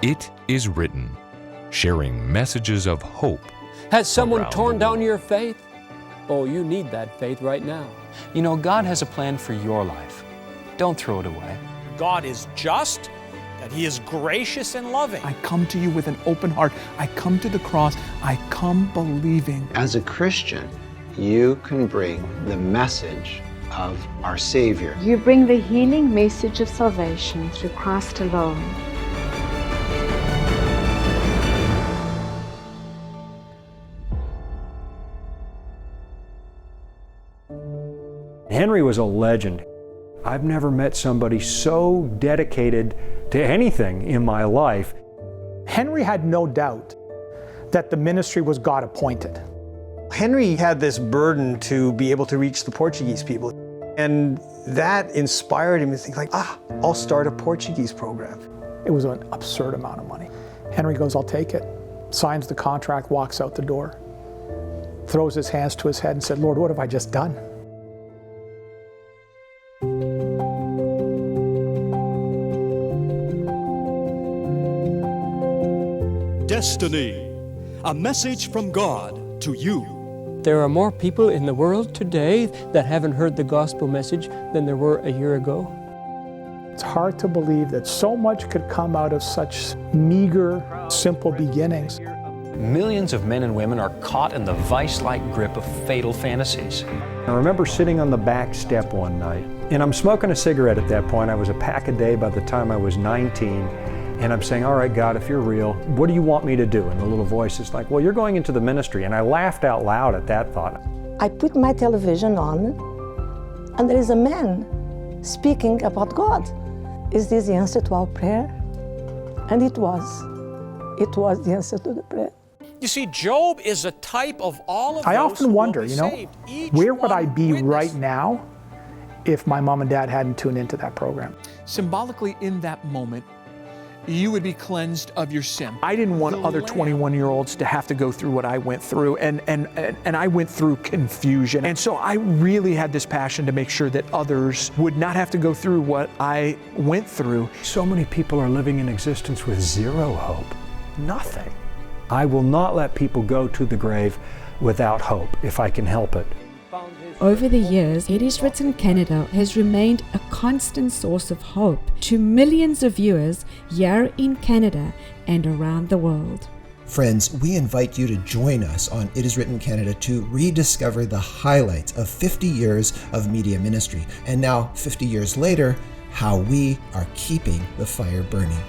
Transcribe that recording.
It is Written, sharing messages of hope. Has someone torn down your faith? Oh, you need that faith right now. You know, God has a plan for your life. Don't throw it away. God is just, that He is gracious and loving. I come to you with an open heart. I come to the cross. I come believing. As a Christian, you can bring the message of our Savior. You bring the healing message of salvation through Christ alone. Henry was a legend. I've never met somebody so dedicated to anything in my life. Henry had no doubt that the ministry was God appointed. Henry had this burden to be able to reach the Portuguese people. And that inspired him to think I'll start a Portuguese program. It was an absurd amount of money. Henry goes, I'll take it, signs the contract, walks out the door, throws his hands to his head and said, Lord, what have I just done? Destiny, a message from God to you. There are more people in the world today that haven't heard the gospel message than there were a year ago. It's hard to believe that so much could come out of such meager, simple beginnings. Millions of men and women are caught in the vice-like grip of fatal fantasies. I remember sitting on the back step one night, and I'm smoking a cigarette at that point. I was a pack a day by the time I was 19. And I'm saying, all right, God, if you're real, what do you want me to do? And the little voice is like, well, you're going into the ministry. And I laughed out loud at that thought. I put my television on, and there is a man speaking about God. Is this the answer to our prayer? And it was. It was the answer to the prayer. You see, Job is a type of all of I those often who wonder, will be saved. where would I be right now if my mom and dad hadn't tuned into that program? Symbolically, in that moment, you would be cleansed of your sin. I didn't want other 21-year-olds to have to go through what I went through, and I went through confusion. And so I really had this passion to make sure that others would not have to go through what I went through. So many people are living in existence with zero hope, nothing. I will not let people go to the grave without hope, if I can help it. Over the years, It Is Written Canada has remained a constant source of hope to millions of viewers here in Canada and around the world. Friends, we invite you to join us on It Is Written Canada to rediscover the highlights of 50 years of media ministry, and now 50 years later, how we are keeping the fire burning.